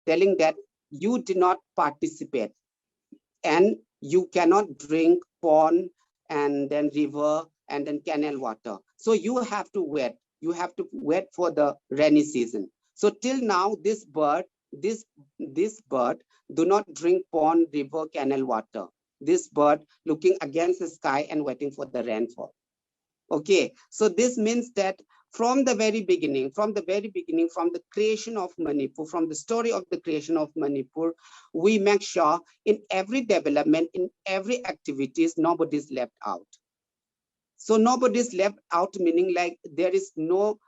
telling that you did not participate and you cannot drink pond and then river and then canal water. So you have to wait. You have to wait for the rainy season. So till now, this bird do not drink pond, river, canal water. This bird looking against the sky and waiting for the rainfall. Okay, so this means that from the very beginning, from the creation of Manipur, from the story of the creation of Manipur, we make sure in every development, in every activities, nobody's left out. So nobody's left out, meaning like there is no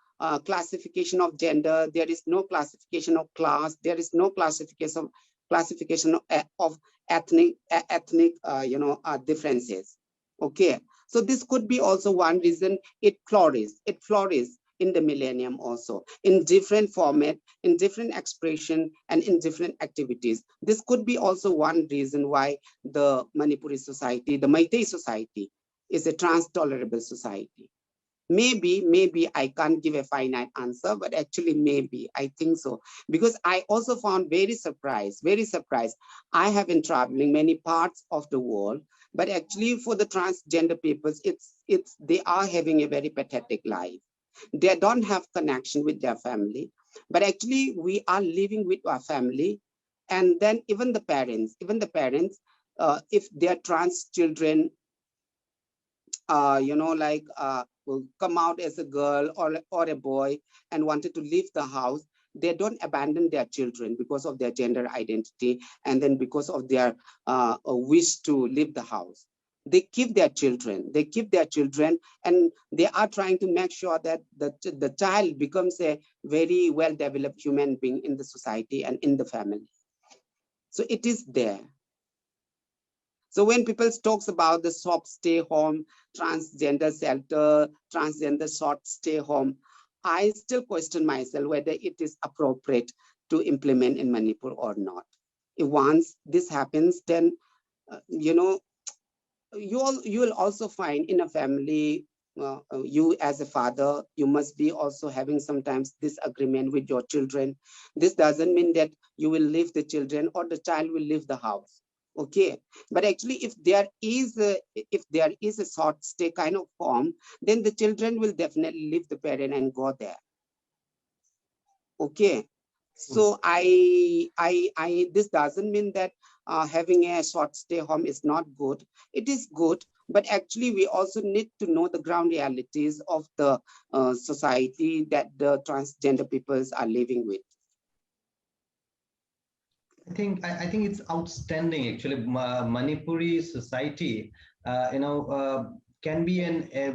classification of gender, there is no classification of class, there is no classification of ethnic differences. Okay, so this could be also one reason it flourished in the millennium also, in different format, in different expression, and in different activities. This could be also one reason why the Manipuri society, the Meitei society, is a trans-tolerable society. Maybe I can't give a finite answer, but actually maybe, I think so. Because I also found very surprised. I have been traveling many parts of the world, but actually for the transgender peoples, they are having a very pathetic life. They don't have connection with their family, but actually we are living with our family. And then even the parents, if their trans children, will come out as a girl or a boy and wanted to leave the house, they don't abandon their children because of their gender identity and then because of their wish to leave the house. They keep their children, and they are trying to make sure that the child becomes a very well-developed human being in the society and in the family. So it is there. So when people talks about the soft stay home, transgender shelter, transgender short stay home, I still question myself whether it is appropriate to implement in Manipur or not. If once this happens, then you will also find in a family, you as a father, you must be also having sometimes disagreement with your children. This doesn't mean that you will leave the children or the child will leave the house. Okay, but actually if there is a short stay kind of form, then the children will definitely leave the parent and go there. Okay, so this doesn't mean that having a short stay home is not good. It is good, but actually we also need to know the ground realities of the society that the transgender peoples are living with. I think it's outstanding actually. Manipuri society, can be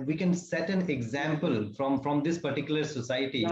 we can set an example from this particular society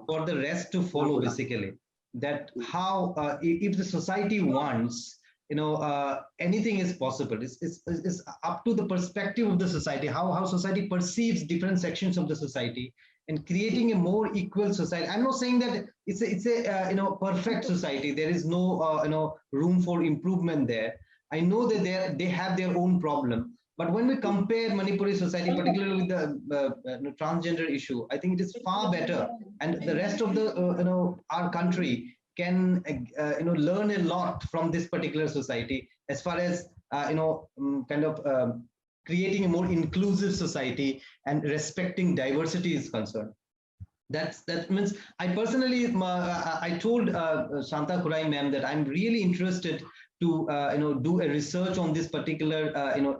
for the rest to follow. Basically, that how if the society wants, anything is possible. It's up to the perspective of the society, how society perceives different sections of the society, and creating a more equal society. I'm not saying that it's a perfect society. There is no room for improvement there. I know that they have their own problem, but when we compare Manipuri society, particularly with the transgender issue, I think it is far better, and the rest of the our country can learn a lot from this particular society as far as creating a more inclusive society and respecting diversity is concerned. That means I personally I told Shanta Khurai ma'am that I'm really interested to do a research on this particular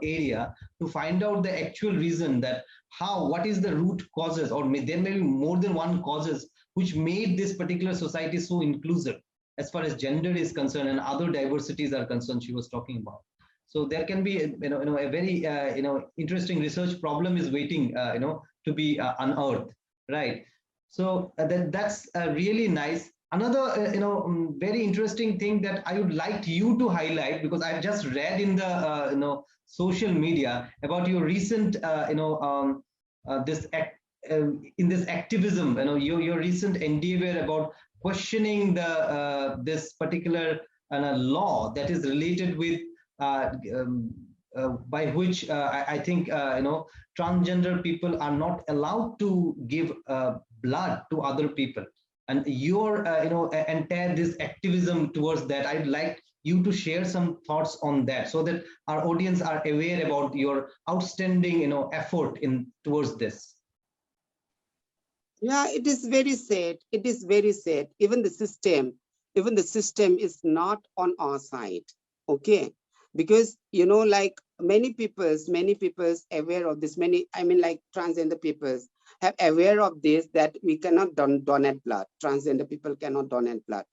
area to find out the actual reason, that what is the root causes, or there may be more than one causes which made this particular society so inclusive as far as gender is concerned and other diversities are concerned she was talking about. So there can be a very interesting research problem is waiting to be unearthed, right? So that's really nice. Another very interesting thing that I would like you to highlight, because I've just read in the social media about your recent in this activism, your recent endeavor about questioning this particular law that is related with by which I think transgender people are not allowed to give blood to other people. and your entire this activism towards that. I'd like you to share some thoughts on that, so that our audience are aware about your outstanding effort in towards this. Yeah, it is very sad. It is very sad. Even the system is not on our side. Okay, because like many people's aware of this. Like transgender peoples have aware of this, that we cannot donate blood. Transgender people cannot donate blood,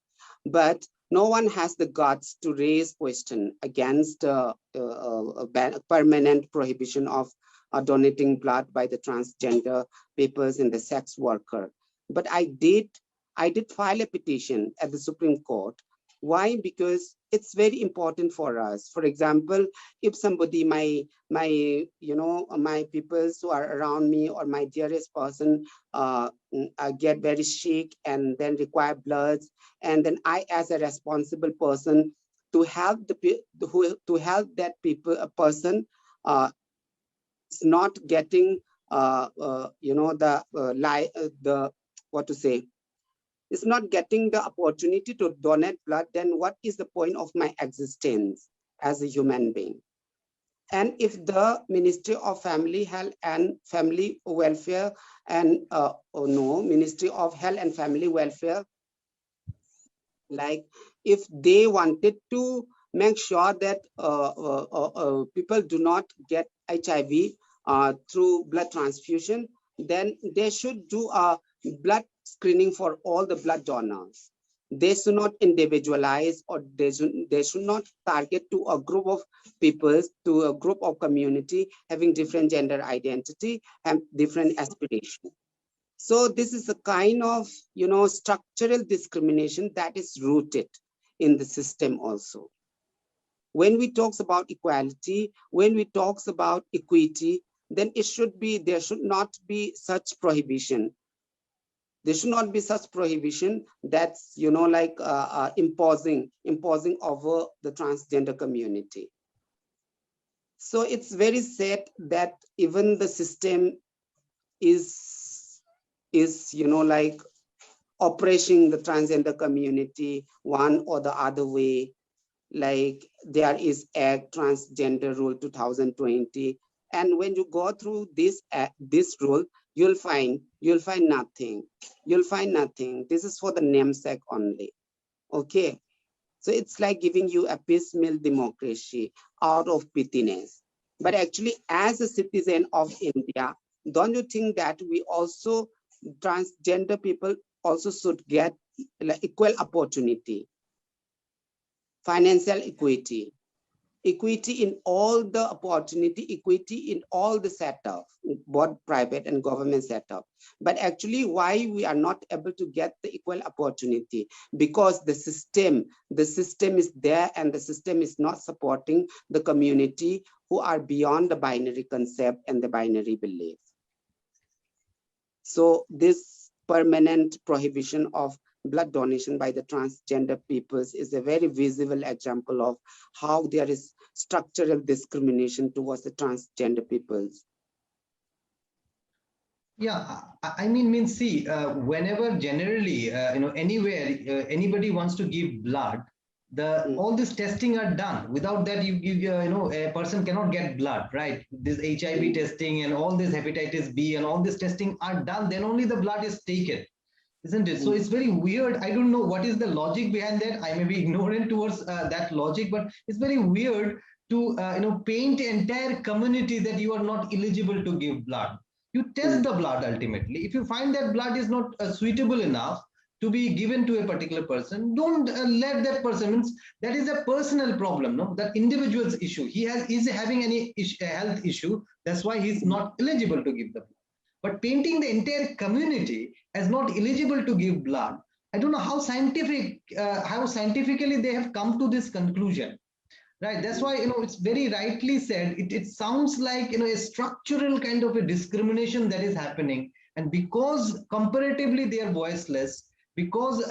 but no one has the guts to raise question against permanent prohibition of donating blood by the transgender peoples and the sex worker. But I did file a petition at the Supreme Court. Why? Because it's very important for us. For example, if somebody, my peoples who are around me, or my dearest person get very sick and then require blood, and then I, as a responsible person, to help that person is not getting is not getting the opportunity to donate blood, then what is the point of my existence as a human being? And if the Ministry of Family Health and Family Welfare and Ministry of Health and Family Welfare, like if they wanted to make sure that people do not get HIV through blood transfusion, then they should do a blood screening for all the blood donors. They should not individualize, or they should not target to a group of people, to a group of community having different gender identity and different aspiration. So this is a kind of structural discrimination that is rooted in the system also. When we talk about equality, when we talk about equity, then there should not be such prohibition. There should not be such prohibition that's imposing over the transgender community. So it's very sad that even the system is oppressing the transgender community one or the other way. Like there is Act Transgender Rule 2020, and when you go through this rule, you'll find nothing. You'll find nothing. This is for the namesake only. Okay, so it's like giving you a piecemeal democracy out of pithiness. But actually, as a citizen of India, don't you think that we also, transgender people also should get equal opportunity, financial equity, equity in all the opportunity, equity in all the setup, both private and government setup? But actually, why we are not able to get the equal opportunity? Because the system is there, and the system is not supporting the community who are beyond the binary concept and the binary belief. So this permanent prohibition of blood donation by the transgender peoples is a very visible example of how there is structural discrimination towards the transgender peoples. Yeah, see, whenever generally, anywhere, anybody wants to give blood, all this testing are done. Without that, a person cannot get blood, right? This HIV testing and all this hepatitis B and all this testing are done. Then only the blood is taken, isn't it? So it's very weird. I don't know what is the logic behind that. I may be ignorant towards that logic, but it's very weird to paint the entire community that you are not eligible to give blood. You test the blood ultimately. If you find that blood is not suitable enough to be given to a particular person, don't let that person, that is a personal problem, no? That individual's issue. Is having any health issue, that's why he's not eligible to give the blood. But painting the entire community as not eligible to give blood, I don't know how scientifically they have come to this conclusion. Right, that's why it's very rightly said. It sounds like a structural kind of a discrimination that is happening, and because comparatively they are voiceless, because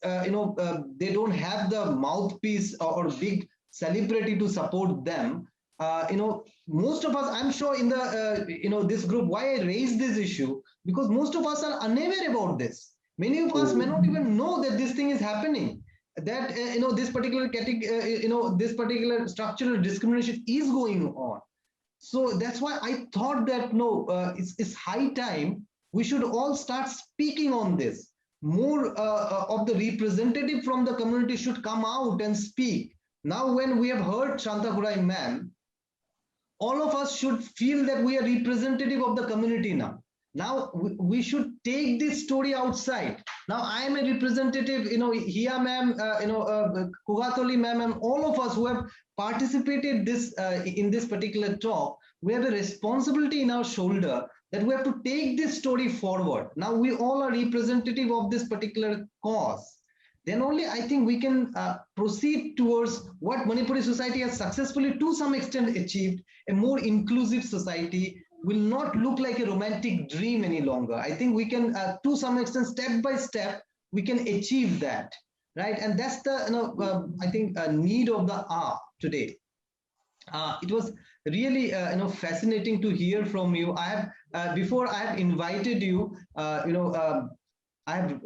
they don't have the mouthpiece or big celebrity to support them. Most of us, I'm sure in the this group, why I raised this issue, because most of us are unaware about this. Many of us may not even know that this thing is happening, that this particular category, this particular structural discrimination is going on. So that's why I thought that no, it's high time we should all start speaking on this. More of the representative from the community should come out and speak. Now, when we have heard Shanta Khurai ma'am, all of us should feel that we are representative of the community now. Now we should take this story outside. Now I am a representative, Hia ma'am, Kugatoli ma'am, and all of us who have participated this in this particular talk, we have a responsibility in our shoulder that we have to take this story forward. Now we all are representative of this particular cause. Then only I think we can proceed towards what Manipuri society has successfully to some extent achieved, a more inclusive society will not look like a romantic dream any longer. I think we can, to some extent, step by step, we can achieve that, right? And that's the, I think, need of the hour today. It was really, fascinating to hear from you. I have, before I have invited you, I have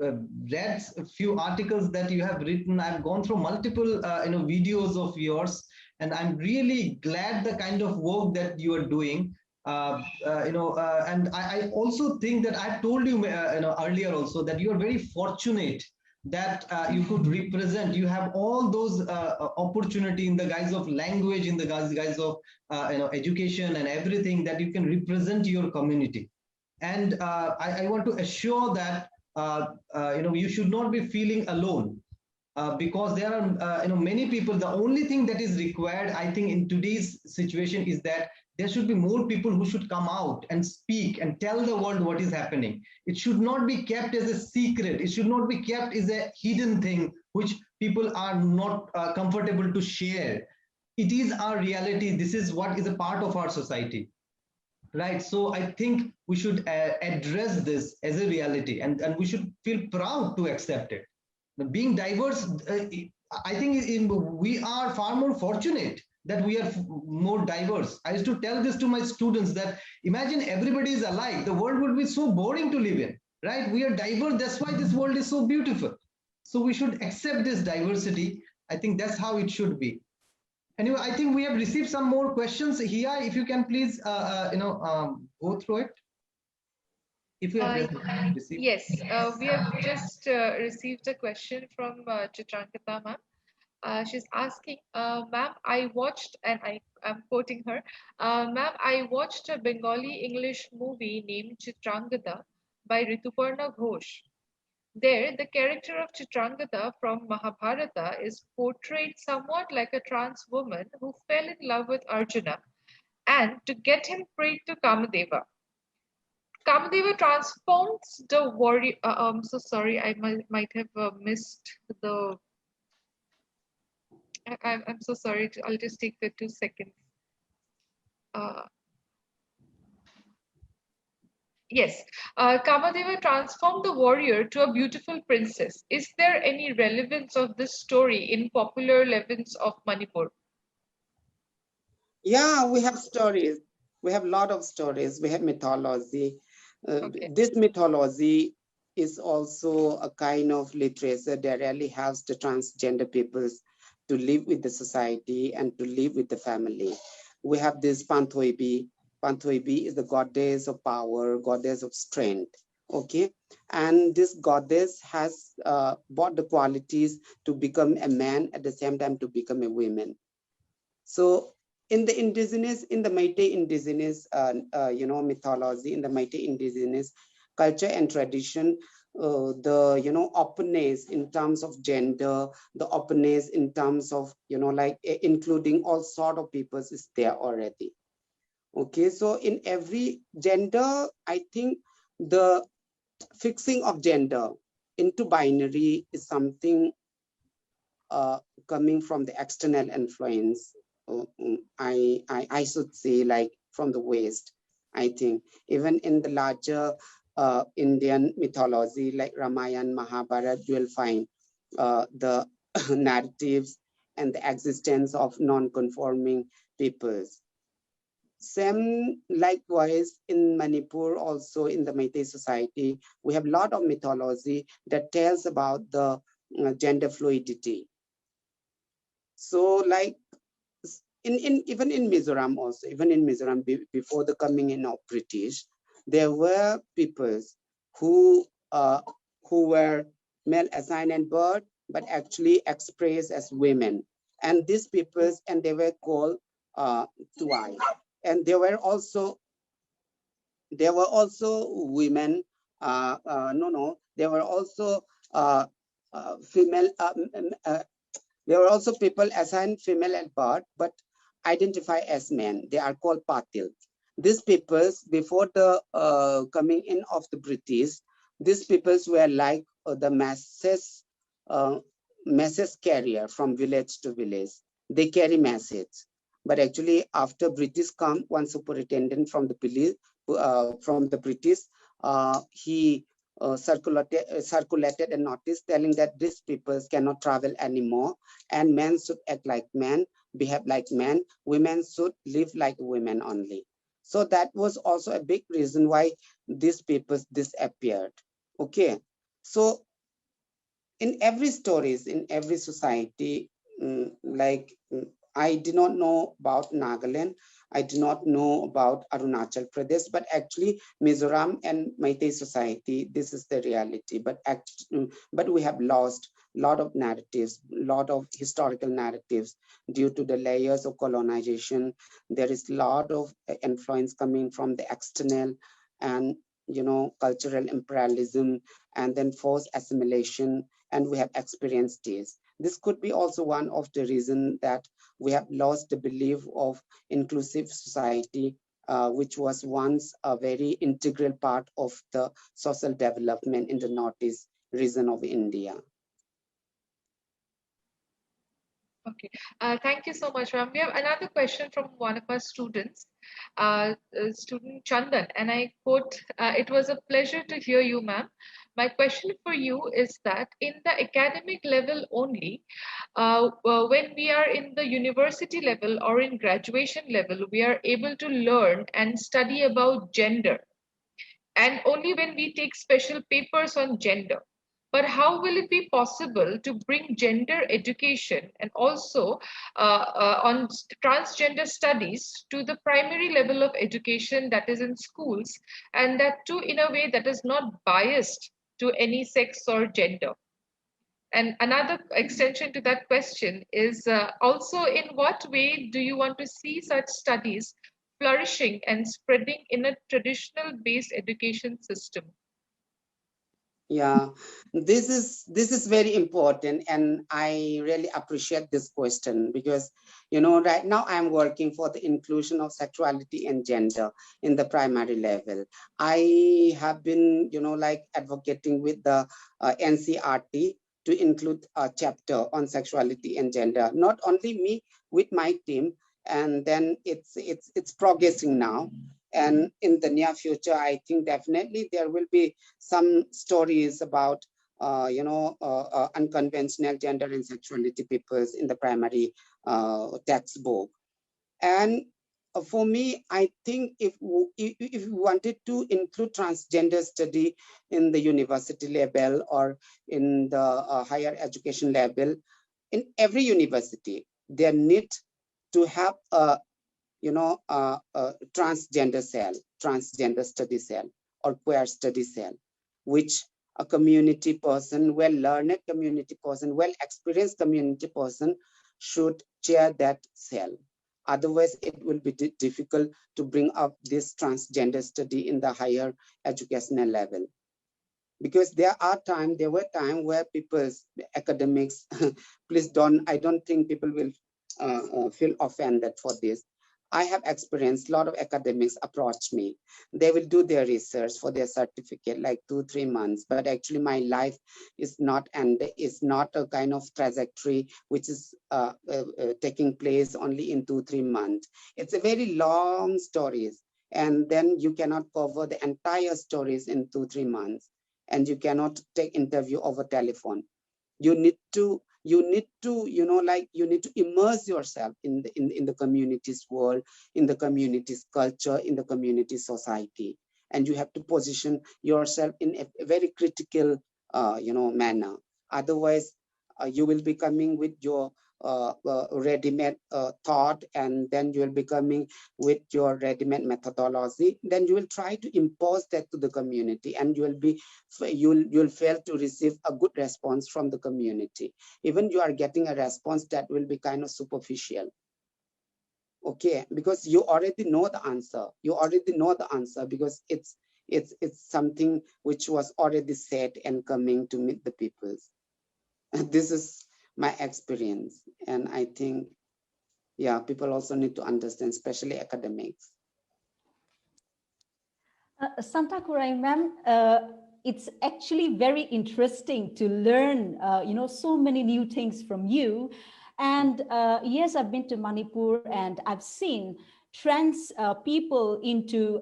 read a few articles that you have written. I've gone through multiple, videos of yours, and I'm really glad the kind of work that you are doing. And I also think that I've told you, earlier also that you are very fortunate that you could represent. You have all those opportunity in the guise of language, in the guise of education and everything, that you can represent your community. And I want to assure that you should not be feeling alone, because there are many people. The only thing that is required, I think, in today's situation is that there should be more people who should come out and speak and tell the world what is happening. It should not be kept as a secret. It should not be kept as a hidden thing which people are not comfortable to share. It is our reality. This is what is a part of our society. Right. So I think we should address this as a reality, and we should feel proud to accept it. Being diverse, I think we are far more fortunate that we are more diverse. I used to tell this to my students that imagine everybody is alike. The world would be so boring to live in, right? We are diverse. That's why this world is so beautiful. So we should accept this diversity. I think that's how it should be. Anyway, I think we have received some more questions here. If you can please, go through it. If we have received. Yes, we have just received a question from Chitrangada ma'am. She's asking, ma'am, I watched, and I'm quoting her, ma'am, I watched a Bengali English movie named Chitrangada by Rituparna Ghosh. There, the character of Chitrangada from Mahabharata is portrayed somewhat like a trans woman who fell in love with Arjuna, and to get him prayed to Kamadeva. Kamadeva transforms the warrior. I'm so sorry, I might have missed the. I'm so sorry. I'll just take the 2 seconds. Yes, Kamadeva transformed the warrior to a beautiful princess. Is there any relevance of this story in popular legends of Manipur? Yeah, we have stories. We have a lot of stories. We have mythology. Okay. This mythology is also a kind of literature that really helps the transgender peoples to live with the society and to live with the family. We have this Panthoibi. Panthoibi is the goddess of power, goddess of strength. Okay, and this goddess has brought the qualities to become a man, at the same time to become a woman. So in the indigenous, in the Meitei indigenous, mythology, in the Meitei indigenous culture and tradition, the openness in terms of gender, the openness in terms of including all sort of peoples is there already. Okay, so in every gender, I think the fixing of gender into binary is something coming from the external influence. I should say, like from the West. I think even in the larger Indian mythology, like Ramayana, Mahabharata, you will find the narratives and the existence of non-conforming peoples. Same likewise in Manipur, also in the Meitei society, we have a lot of mythology that tells about the gender fluidity. So like even in Mizoram also, even in Mizoram before the coming in of British, there were peoples who were male assigned at birth, but actually expressed as women. And these peoples, and they were called Tuai. And there were also women. There were also female. There were also people assigned female at birth, but identify as men. They are called Patil. These peoples, before the coming in of the British, these peoples were like the message carrier from village to village. They carry message. But actually, after British come, one superintendent from the British, he circulated a notice telling that these peoples cannot travel anymore, and men should act like men, behave like men, women should live like women only. So that was also a big reason why these peoples disappeared. Okay, so in every stories, in every society, I did not know about Nagaland, I do not know about Arunachal Pradesh, but actually Mizoram and Meitei society, this is the reality. But we have lost a lot of narratives, a lot of historical narratives due to the layers of colonization. There is a lot of influence coming from the external and cultural imperialism, and then forced assimilation, and we have experienced this. This could be also one of the reasons that we have lost the belief of inclusive society, which was once a very integral part of the social development in the northeast region of India. Okay, thank you so much, ma'am. We have another question from one of our students, student Chandan, and I quote, it was a pleasure to hear you, ma'am. My question for you is that in the academic level only, when we are in the university level or in graduation level, we are able to learn and study about gender, and only when we take special papers on gender. But how will it be possible to bring gender education and also on transgender studies to the primary level of education, that is in schools, and that too in a way that is not biased to any sex or gender? And another extension to that question is also, in what way do you want to see such studies flourishing and spreading in a traditional based education system? Yeah, this is very important, and I really appreciate this question because right now I'm working for the inclusion of sexuality and gender in the primary level. I have been advocating with the NCRT to include a chapter on sexuality and gender. Not only me, with my team, and then it's progressing now. And in the near future, I think definitely there will be some stories about unconventional gender and sexuality papers in the primary textbook. And for me, I think if we wanted to include transgender study in the university level or in the higher education level, in every university, there need to have a transgender cell, transgender study cell, or queer study cell, which a community person, well-learned community person, well-experienced community person should chair that cell. Otherwise, it will be difficult to bring up this transgender study in the higher educational level. Because there were times where people's academics, I don't think people will feel offended for this. I have experienced a lot of academics approach me. They will do their research for their certificate like 2-3 months, but actually my life is not, and is not a kind of trajectory which is taking place only in 2-3 months. It's a very long stories, and then you cannot cover the entire stories in 2-3 months, and you cannot take interview over telephone. You need to you need to, you need to immerse yourself in the community's world, in the community's culture, in the community society, and you have to position yourself in a very critical, manner. Otherwise, you will be coming with your ready-made thought, and then you will be coming with your ready-made methodology. Then you will try to impose that to the community, and you'll fail to receive a good response from the community. Even you are getting a response that will be kind of superficial. Okay, because you already know the answer. You already know the answer because it's something which was already said and coming to meet the peoples. This is my experience, and I think, yeah, people also need to understand, especially academics. Santa Khurai, ma'am, it's actually very interesting to learn, so many new things from you. And yes, I've been to Manipur and I've seen trans people into,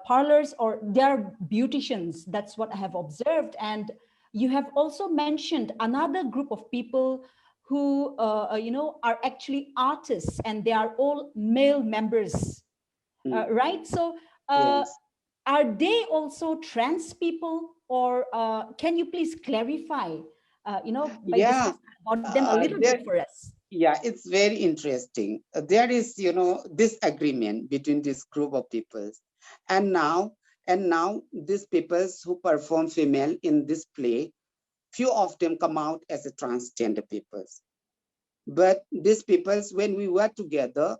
parlors, or they're beauticians. That's what I have observed. And you have also mentioned another group of people who, are actually artists, and they are all male members, right? So Yes. are they also trans people, or can you please clarify, by Yeah. discussing about them a little bit for us? Yeah, it's very interesting. There is, disagreement between this group of peoples, and now these peoples who perform female in this play, few of them come out as a transgender peoples. But these peoples, when we were together,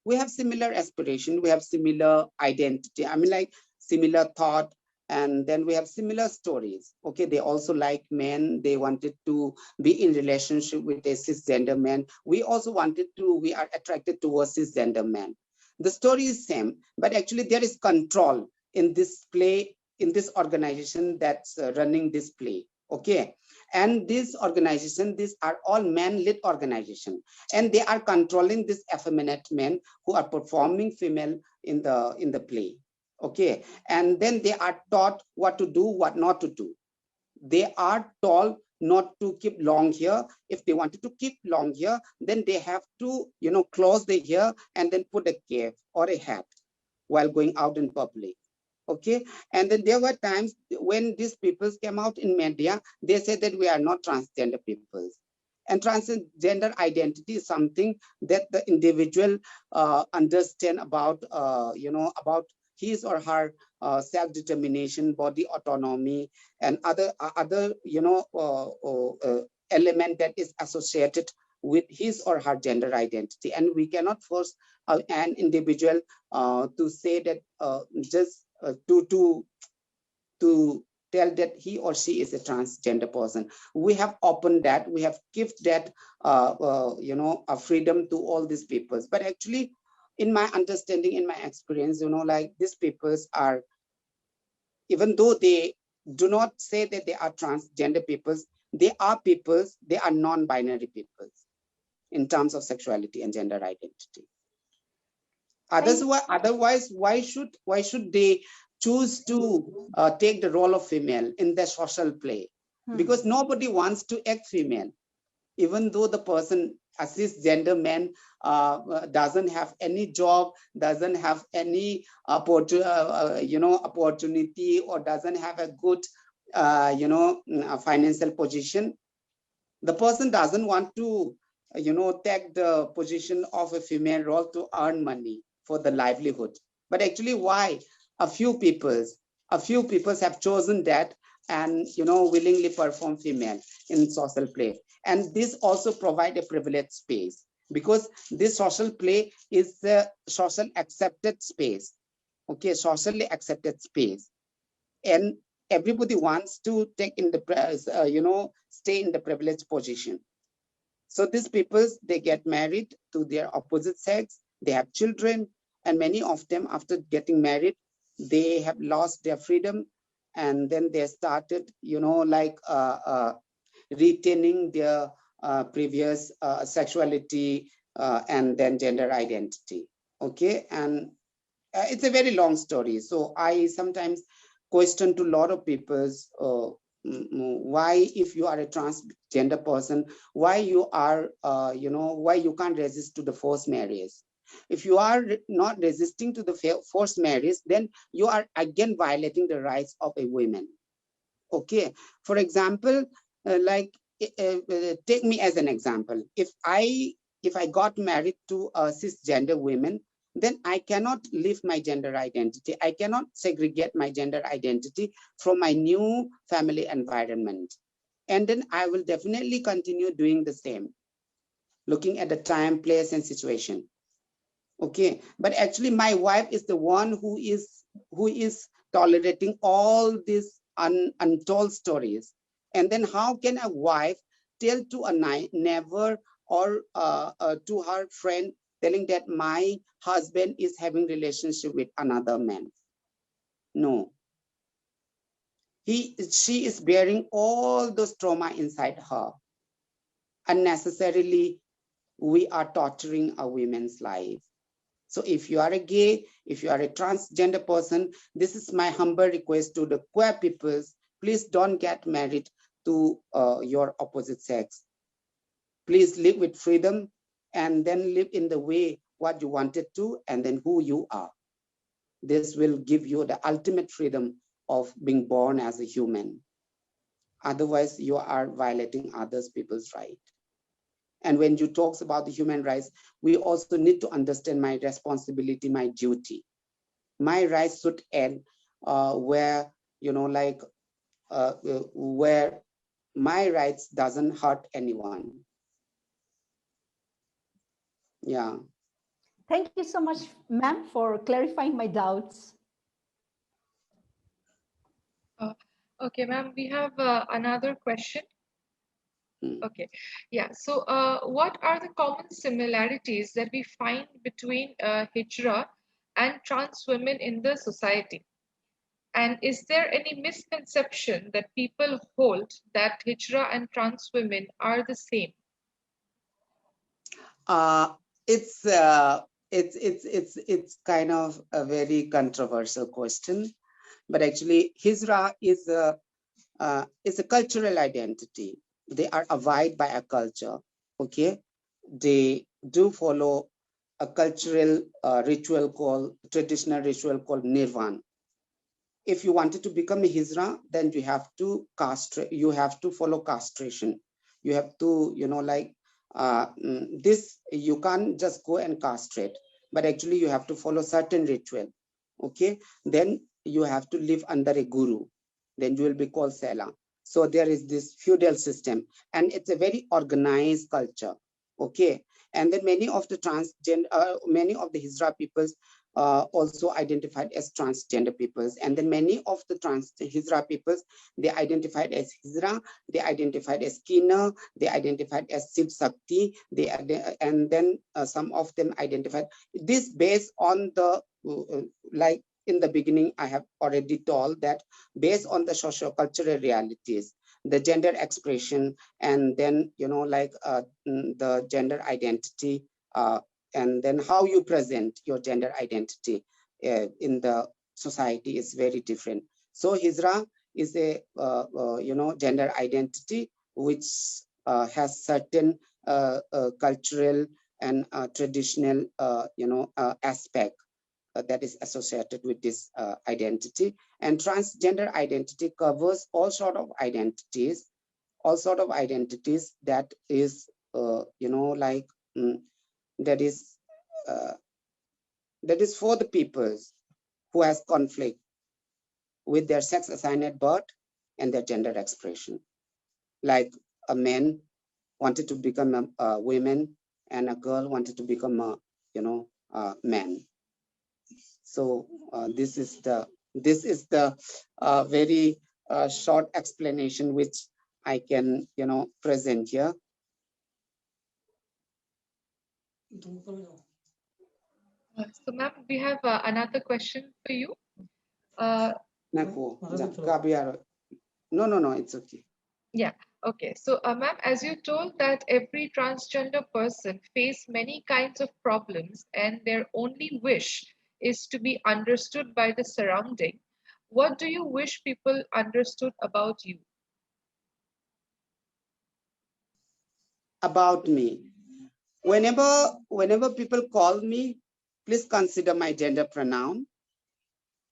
we have similar aspiration, we have similar identity. I mean, like similar thought, and then we have similar stories. Okay, they also like men. They wanted to be in relationship with a cisgender man. We also we are attracted towards cisgender men. The story is same, but actually there is control in this play, in this organization that's running this play. Okay, and this organization, these are all men-led organization, and they are controlling this effeminate men who are performing female in the play. Okay, and then they are taught what to do, what not to do. They are told not to keep long hair. If they wanted to keep long hair, then they have to, close the hair and then put a cap or a hat while going out in public. Okay, and then there were times when these peoples came out in media, they said that we are not transgender peoples. And transgender identity is something that the individual understand about, about his or her self-determination, body autonomy, and other element that is associated with his or her gender identity. And we cannot force an individual to say that just to tell that he or she is a transgender person. We have opened that, we have given that a freedom to all these peoples. But actually, in my understanding, in my experience, like these peoples are, even though they do not say that they are transgender peoples, they are peoples, they are non-binary peoples in terms of sexuality and gender identity. Otherwise, why should they choose to take the role of female in their social play? Because nobody wants to act female, even though the person, a cisgender man, doesn't have any job, doesn't have any opportunity, or doesn't have a good financial position. The person doesn't want to take the position of a female role to earn money for the livelihood. But actually, why a few peoples have chosen that, and willingly perform female in social play. And this also provide a privileged space, because this social play is the social accepted space. Okay, socially accepted space, and everybody wants to take in the stay in the privileged position. So these people, they get married to their opposite sex, they have children, and many of them, after getting married, they have lost their freedom, and then they started, retaining their previous sexuality and then gender identity. Okay, and it's a very long story. So I sometimes question to a lot of people's why, if you are a transgender person, why you are, why you can't resist to the forced marriage. If you are not resisting to the forced marriage, then you are again violating the rights of a woman. Okay, for example, take me as an example. If I got married to a cisgender woman, then I cannot leave my gender identity. I cannot segregate my gender identity from my new family environment. And then I will definitely continue doing the same, looking at the time, place, and situation. Okay, but actually my wife is the one who is tolerating all these untold stories. And then how can a wife tell to a neighbor or to her friend, telling that my husband is having relationship with another man? No, she is bearing all those trauma inside her. Unnecessarily, we are torturing a woman's life. So if you are a gay, if you are a transgender person, this is my humble request to the queer peoples. Please don't get married to your opposite sex. Please live with freedom, and then live in the way what you wanted to, and then who you are. This will give you the ultimate freedom of being born as a human. Otherwise, you are violating others people's right. And when you talk about the human rights, we also need to understand my responsibility, my duty. My rights should end where, where my rights doesn't hurt anyone. Yeah. Thank you so much, ma'am, for clarifying my doubts. Okay, ma'am, we have another question. Okay, yeah. So, what are the common similarities that we find between Hijra and trans women in the society? And is there any misconception that people hold that Hijra and trans women are the same? It's kind of a very controversial question, but actually Hijra is a cultural identity. They are abide by a culture. Okay, they do follow a cultural traditional ritual called nirvan. If you wanted to become a Hijra, then you have to castrate. You have to follow castration. You have to, this. You can't just go and castrate, but actually you have to follow certain ritual. Okay, then you have to live under a guru. Then you will be called Sela. So there is this feudal system, and it's a very organized culture. Okay, and then many of the many of the Hijra peoples also identified as transgender peoples, and then many of the Hijra peoples, they identified as Hijra, they identified as Kina, they identified as Shiv Sakti, and then some of them identified this based on the like in the beginning I have already told that based on the socio-cultural realities, the gender expression, and then the gender identity, and then how you present your gender identity in the society is very different. So Hijra is a gender identity which has certain cultural and traditional aspect that is associated with this identity. And transgender identity covers all sort of identities that is that is for the peoples who has conflict with their sex assigned at birth and their gender expression. Like a man wanted to become a woman, and a girl wanted to become a man. So this is the very short explanation which I can present here. So, ma'am, we have another question for you. No, it's okay. Yeah, okay. So, ma'am, as you told that every transgender person face many kinds of problems and their only wish is to be understood by the surrounding, what do you wish people understood about you? about me. Whenever people call me, please consider my gender pronoun.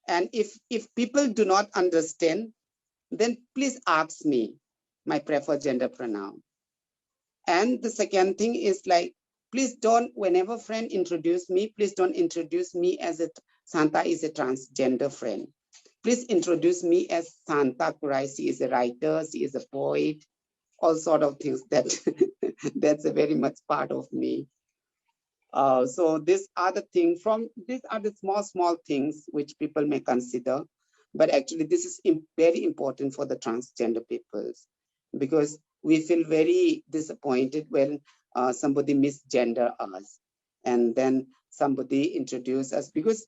And if people do not understand, then please ask me my preferred gender pronoun. And the second thing is like, please don't, whenever friend introduce me, please don't introduce me as a Santa is a transgender friend. Please introduce me as Santa Khurai. She is a writer, she is a poet, all sort of things that that's a very much part of me. So these are the small things which people may consider, but actually this is very important for the transgender peoples, because we feel very disappointed when somebody misgender us and then somebody introduce us, because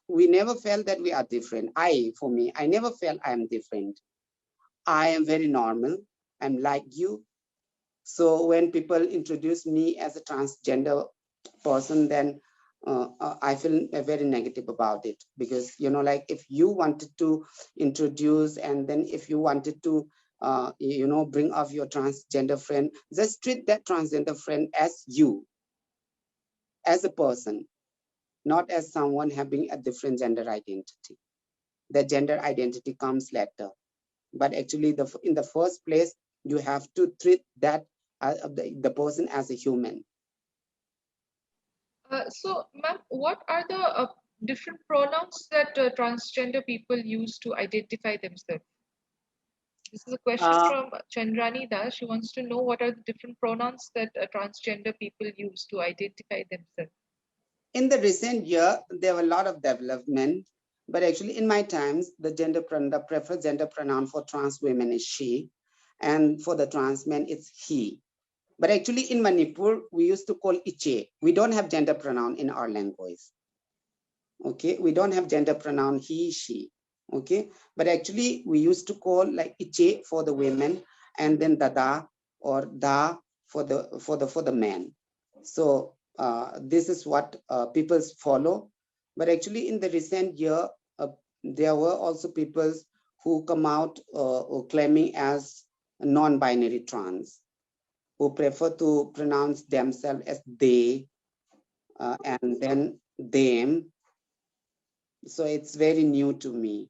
we never felt that we are different. For me, I never felt I am different. I am very normal. I'm like you. So when people introduce me as a transgender person, then I feel very negative about it, because like if you wanted to introduce and then if you wanted to bring up your transgender friend, just treat that transgender friend as you, as a person, not as someone having a different gender identity. The gender identity comes later, but actually in the first place you have to treat that the person as a human. So, ma'am, what are the different pronouns that transgender people use to identify themselves? This is a question from Chandrani Das. She wants to know what are the different pronouns that transgender people use to identify themselves. In the recent year, there were a lot of development, but actually in my times, the preferred gender pronoun for trans women is she, and for the trans men, it's he. But actually in Manipur, we used to call iche. We don't have gender pronoun in our language. Okay, we don't have gender pronoun he, she. Okay, but actually we used to call like iche for the women, and then dada or da for the men. So this is what people follow. But actually in the recent year, there were also people who come out claiming as non-binary trans, who prefer to pronounce themselves as they and then them. So it's very new to me.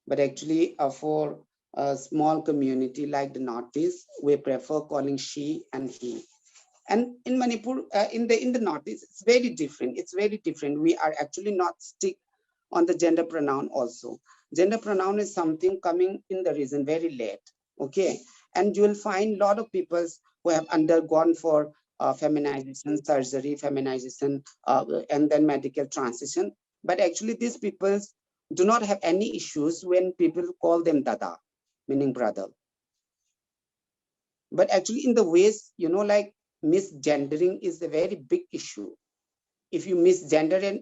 But actually for a small community like the Northeast, we prefer calling she and he. And in Manipur, in the Northeast, it's very different. It's very different. We are actually not stick on the gender pronoun also. Gender pronoun is something coming in the region very late, okay? And you will find a lot of people who have undergone for feminization surgery, feminization, and then medical transition. But actually these people do not have any issues when people call them dada, meaning brother. But actually in the West, like misgendering is a very big issue. If you misgender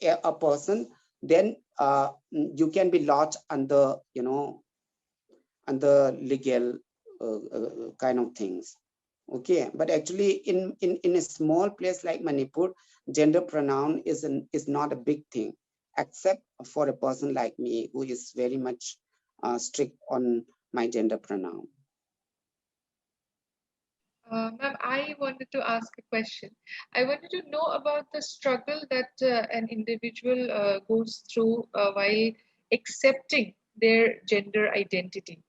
a person, then you can be lodged under, under legal kind of things. Okay, but actually in a small place like Manipur, gender pronoun is not a big thing, except for a person like me who is very much strict on my gender pronoun. Ma'am, I wanted to ask a question. I wanted to know about the struggle that an individual goes through while accepting their gender identity,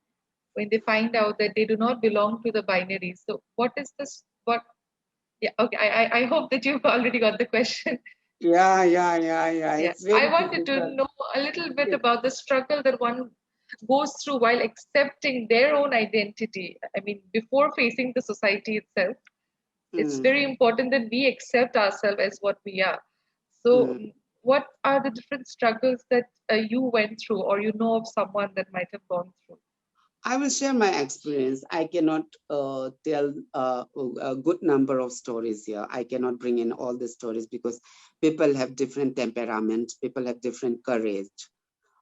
when they find out that they do not belong to the binary. So what is this? Yeah, okay, I hope that you've already got the question. Yeah. Yeah, It's very I wanted to difficult. know a little bit about the struggle that one goes through while accepting their own identity. I mean, before facing the society itself, it's very important that we accept ourselves as what we are. So, what are the different struggles that you went through, or you know of someone that might have gone through? I will share my experience. I cannot tell a good number of stories here. I cannot bring in all the stories because people have different temperaments, people have different courage.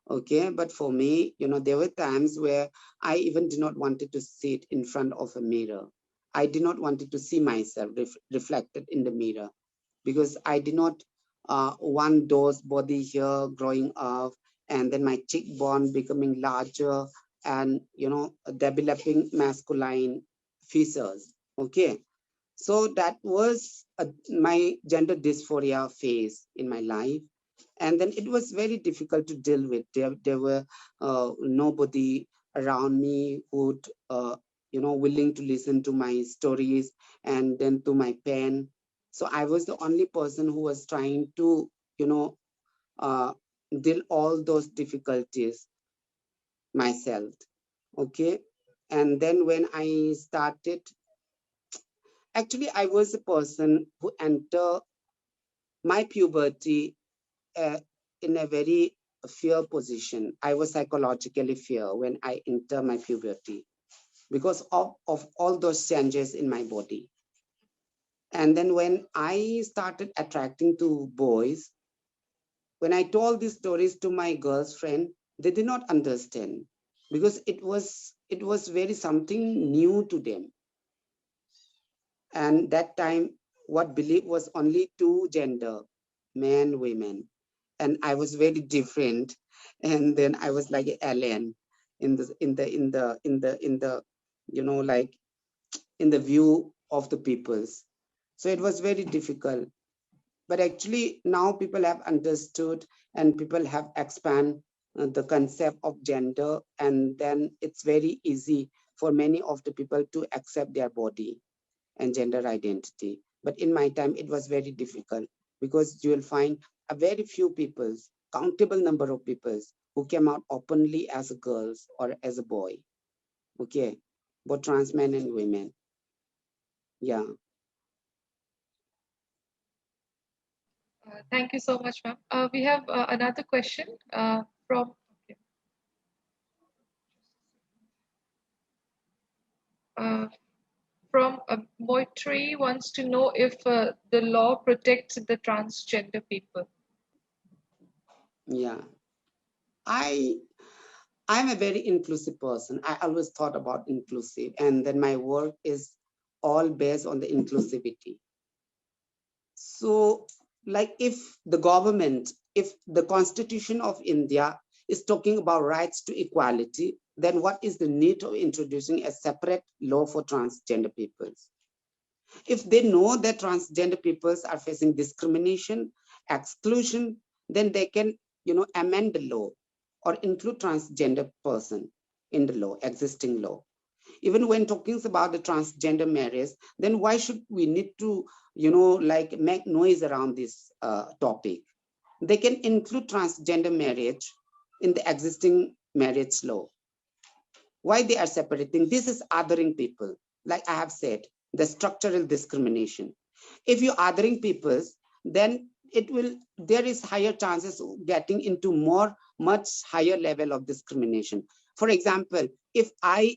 Okay, but for me, there were times where I even did not wanted to sit in front of a mirror. I did not wanted to see myself reflected in the mirror, because I did not want those body here growing up and then my cheekbone becoming larger and developing masculine features. Okay, So that was my gender dysphoria phase in my life. And then it was very difficult to deal with. There were nobody around me who'd, willing to listen to my stories and then to my pain. So I was the only person who was trying to, deal all those difficulties myself. Okay. And then when I started, actually, I was a person who entered my puberty in a very fear position. I was psychologically fear when I enter my puberty because of all those changes in my body. And then when I started attracting to boys, when I told these stories to my girlfriend, they did not understand because it was very something new to them. And that time, what belief was only two gender, men, women, and I was very different. And then I was like an alien in the like in the view of the peoples. So it was very difficult. But actually now people have understood and people have expanded the concept of gender, and then it's very easy for many of the people to accept their body and gender identity. But in my time, it was very difficult because you will find a very few people, countable number of people who came out openly as girls or as a boy. Okay, both trans men and women. Yeah. Thank you so much, ma'am. We have another question from. Okay. From Moitri wants to know if the law protects the transgender people. Yeah. I'm a very inclusive person. I always thought about inclusive, and then my work is all based on the inclusivity. So, like if the government, if the Constitution of India is talking about rights to equality, then what is the need of introducing a separate law for transgender peoples? If they know that transgender peoples are facing discrimination, exclusion, then they can, amend the law or include transgender person in the law, existing law. Even when talking about the transgender marriage, then why should we need to, like make noise around this topic? They can include transgender marriage in the existing marriage law. Why they are separating? This is othering people. Like I have said, the structural discrimination. If you're othering people, then there is higher chances of getting into much higher level of discrimination. For example, if I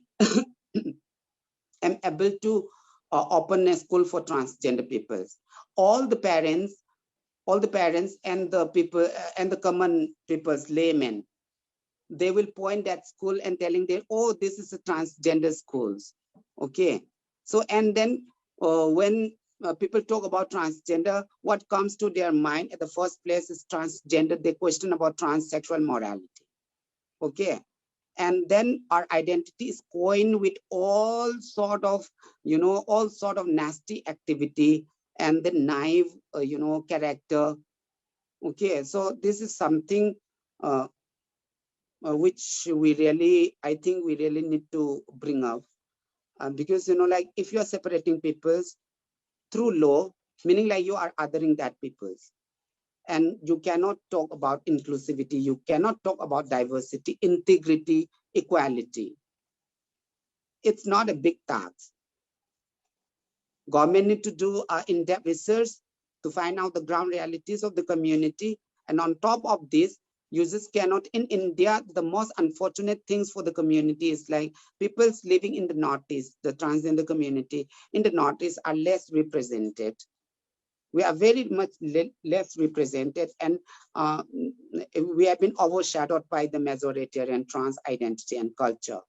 am able to open a school for transgender people, all the parents and the people and the common people's laymen, they will point at school and telling them, oh, this is a transgender schools. Okay. So, and then when people talk about transgender, what comes to their mind at the first place is transgender. They question about transsexual morality. Okay. And then our identity is coined with all sort of nasty activity and the naive character. Okay, so this is something which I think we really need to bring up, because like if you are separating peoples through law, meaning like you are othering that peoples, and you cannot talk about inclusivity, you cannot talk about diversity, integrity, equality. It's not a big task. Government need to do in-depth research to find out the ground realities of the community. And on top of this, users cannot, in India, the most unfortunate things for the community is like people living in the Northeast, the transgender community in the Northeast are less represented. We are very much less represented, and we have been overshadowed by the majoritarian trans identity and culture.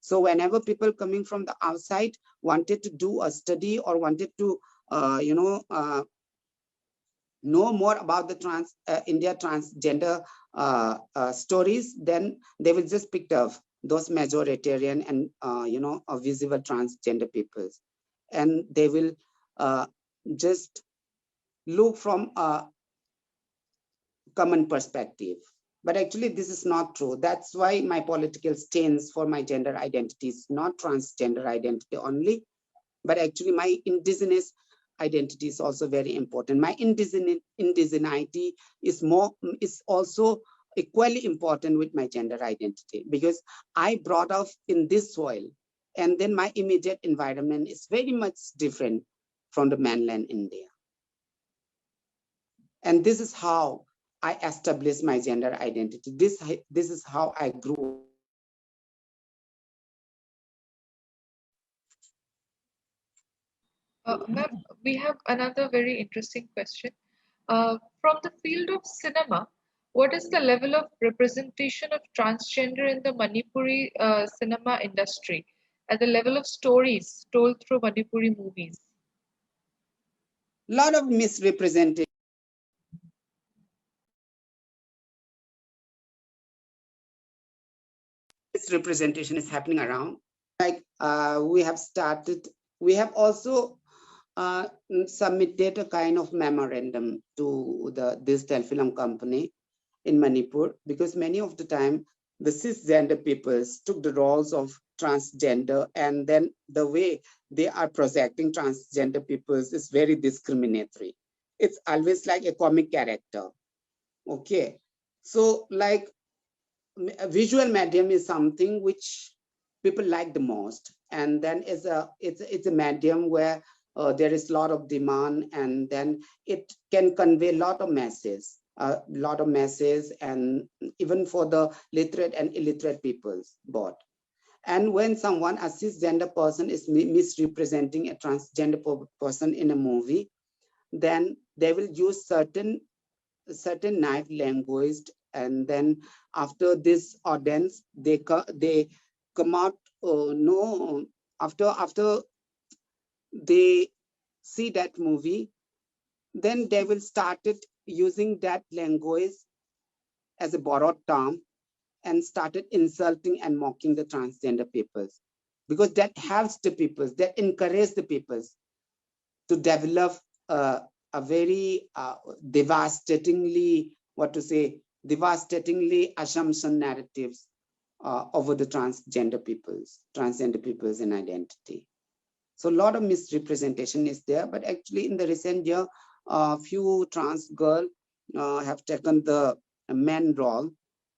So whenever people coming from the outside wanted to do a study or wanted to, know more about the India transgender stories, then they will just pick up those majoritarian and visible transgender peoples. and they will just look from a common perspective. But actually, this is not true. That's why my political stance for my gender identity is not transgender identity only, but actually my indigenous identity is also very important. My indigeneity is also equally important with my gender identity, because I brought up in this soil, and then my immediate environment is very much different from the mainland India. And this is how I established my gender identity. This is how I grew. Ma'am, we have another very interesting question. From the field of cinema, what is the level of representation of transgender in the Manipuri cinema industry at the level of stories told through Manipuri movies? A lot of misrepresentation. Misrepresentation is happening around. Like we have also submitted a kind of memorandum to this film company in Manipur, because many of the time the cisgender peoples took the roles of transgender, and then the way they are projecting transgender peoples is very discriminatory. It's always like a comic character. Okay, so like a visual medium is something which people like the most, and then it's a medium where there is a lot of demand, and then it can convey a lot of messages, and even for the literate and illiterate peoples both. And when someone, a cisgender person, is misrepresenting a transgender person in a movie, then they will use certain knife language, and then after this audience, they come out. No, after they see that movie, then they will started using that language as a borrowed term and started insulting and mocking the transgender peoples, because that helps the peoples, that encourages the peoples to develop a very devastatingly assumption narratives over the transgender peoples in identity. So a lot of misrepresentation is there, but actually in the recent year, few trans girls have taken the main role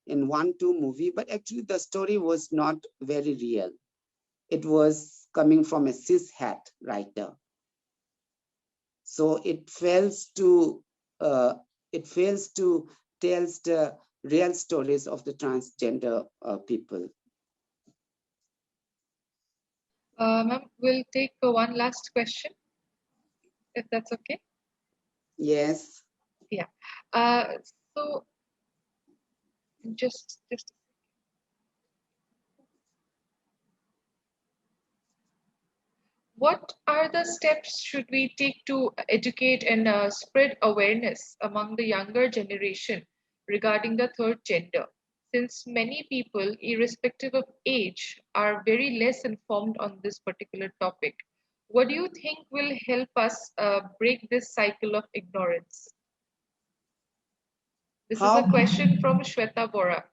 in 1-2 movie, but actually the story was not very real. It was coming from a cishet writer. So it fails to tell the real stories of the transgender people. Ma'am, we'll take one last question, if that's okay. Yes. Yeah. So just what are the steps should we take to educate and spread awareness among the younger generation regarding the third gender? Since many people, irrespective of age, are very less informed on this particular topic, what do you think will help us break this cycle of ignorance? This is a question from Shweta Bora.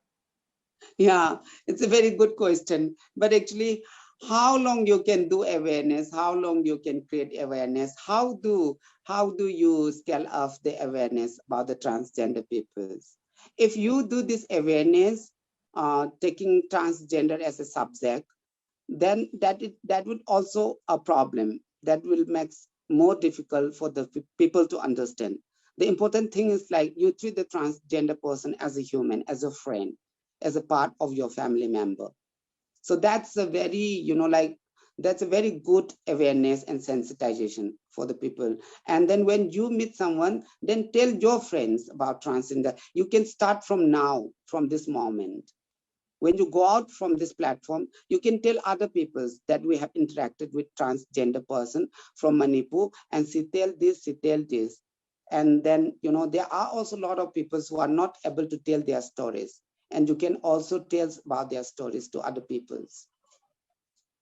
Yeah, it's a very good question. But actually, how long you can do awareness, how long you can create awareness, how do you scale up the awareness about the transgender peoples? If you do this awareness, taking transgender as a subject, then that would also a problem that will make more difficult for the people to understand. The important thing is like you treat the transgender person as a human, as a friend, as a part of your family member. So that's a very, that's a very good awareness and sensitization for the people. And then when you meet someone, then tell your friends about transgender. You can start from now, from this moment. When you go out from this platform, you can tell other people that we have interacted with transgender person from Manipur, and she tell this. And then, there are also a lot of people who are not able to tell their stories. And you can also tell about their stories to other peoples.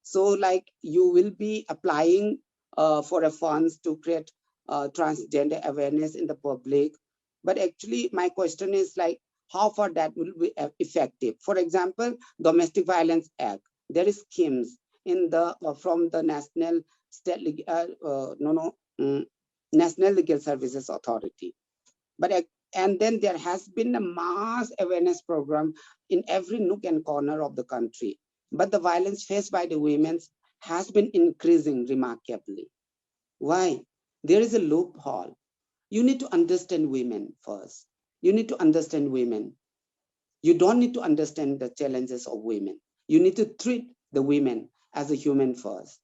So like you will be applying for a funds to create transgender awareness in the public. But actually, my question is like, how far that will be effective? For example, Domestic Violence Act. There is schemes in the from the National National Legal Services Authority. But and then there has been a mass awareness program in every nook and corner of the country. But the violence faced by the women has been increasing remarkably. Why? There is a loophole. You need to understand women first. You need to understand women. You don't need to understand the challenges of women. You need to treat the women as a human first.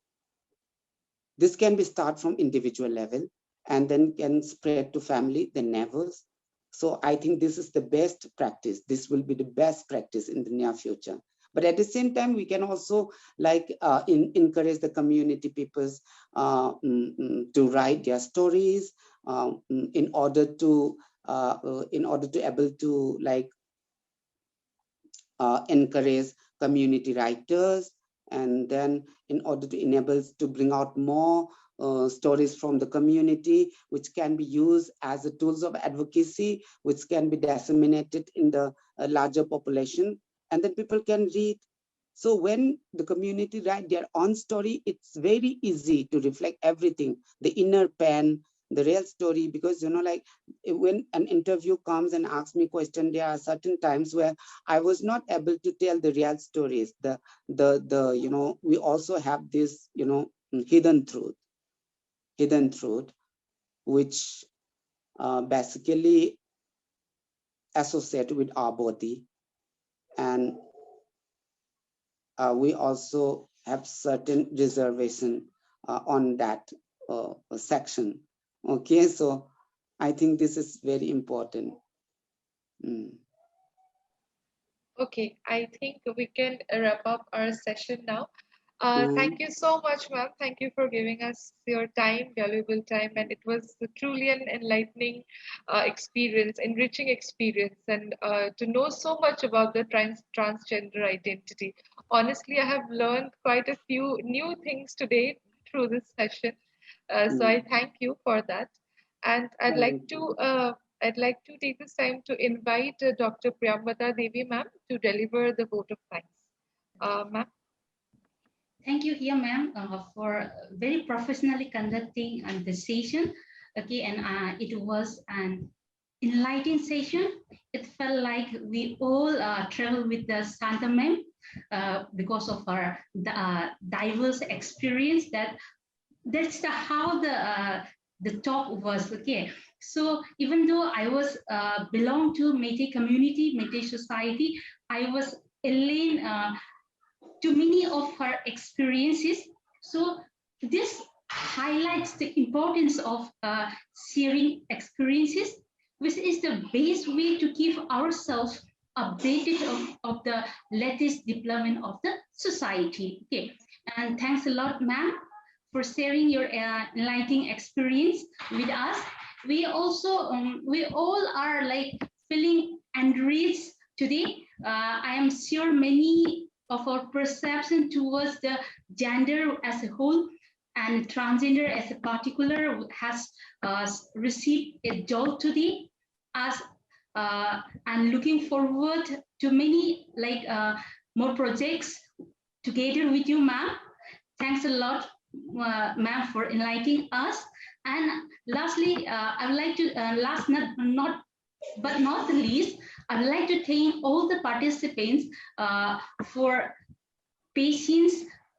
This can be start from individual level and then can spread to family, then neighbors. So I think this is the best practice. This will be the best practice in the near future. But at the same time, we can also like encourage the community peoples to write their stories in order to able to like encourage community writers, and then in order to enable to bring out more stories from the community, which can be used as a tools of advocacy, which can be disseminated in the larger population, and then people can read. So when the community write their own story, it's very easy to reflect everything, the inner pen, the real story, because like when an interview comes and asks me question, there are certain times where I was not able to tell the real stories. We also have this hidden truth, which basically associate with our body, and we also have certain reservation on that section. Okay, so I think this is very important. Okay, I think we can wrap up our session now. Thank you so much, ma'am. Thank you for giving us your time, valuable time, and it was truly an enlightening experience, enriching experience, and to know so much about the transgender identity. Honestly, I have learned quite a few new things today through this session. So I thank you for that, and I'd like to take this time to invite Dr. Priyamvada Devi, ma'am, to deliver the vote of thanks. Ma'am. Thank you here, ma'am, for very professionally conducting the session. Okay, and it was an enlightening session. It felt like we all traveled with the Santa ma'am because of our diverse experience. That's how the talk was. Okay, so even though I was belong to Métis community, Métis society, I was alien to many of her experiences. So this highlights the importance of sharing experiences, which is the best way to keep ourselves updated of the latest development of the society. Okay, and thanks a lot, ma'am, for sharing your enlightening experience with us. We also, we all are like feeling enriched today. I am sure many of our perception towards the gender as a whole and transgender as a particular has received a jolt today. As and looking forward to many like more projects together with you, ma'am. Thanks a lot, ma'am, for enlightening us. And lastly, I would like to but not the least, I'd like to thank all the participants for patience,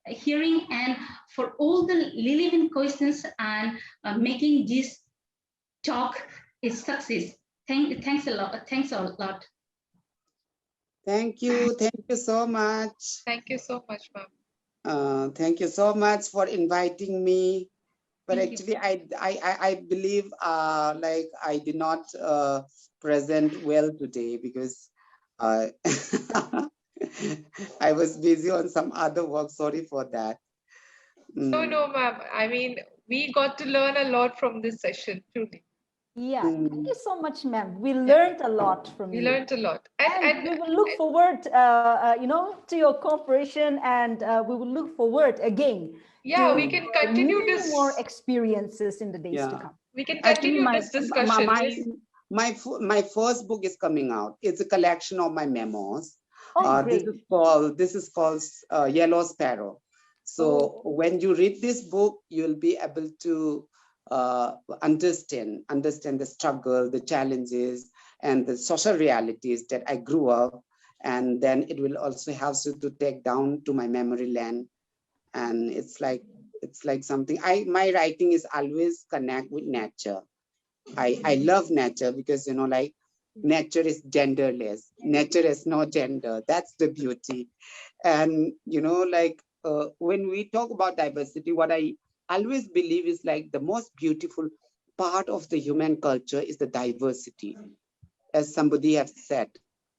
hearing, and for all the relevant questions and making this talk a success. Thanks a lot. Thanks a lot. Thank you so much. Thank you so much, ma'am. Thank you so much for inviting me. But actually, I believe like I did not present well today because I was busy on some other work. Sorry for that. No, ma'am. I mean, we got to learn a lot from this session, truly. Yeah, thank you so much, ma'am. We learned a lot from you. We learned a lot. And we will look forward, to your cooperation, and we will look forward again Yeah, we to can continue many this. more experiences in the days to Yeah. come. We can Actually, continue this discussion. Just my first book is coming out. It's a collection of my memos. Oh, This great. is called Yellow Sparrow. So when you read this book, you'll be able to understand the struggle, the challenges, and the social realities that I grew up. And then it will also help you to take down to my memory lane. And it's like something. My writing is always connect with nature. I love nature because, you know, like nature is genderless. Nature has no gender. That's the beauty. And, you know, like when we talk about diversity, what I always believe is like the most beautiful part of the human culture is the diversity. As somebody have said,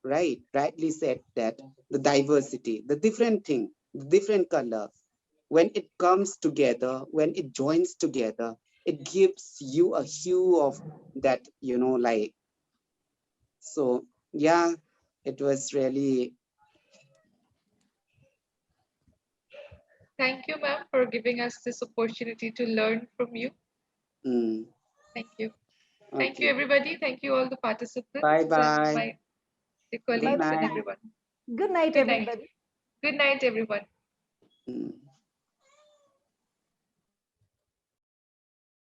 rightly said that the diversity, the different thing, the different color, when it comes together, when it joins together, it gives you a hue of that, you know, like, so yeah, it was really. thank you, ma'am, for giving us this opportunity to learn from you. Thank you. Thank you, Okay. everybody. Thank you, all the participants Bye and bye. my Good colleagues and night. everyone. Good night, Good night. everybody. Good night, everyone.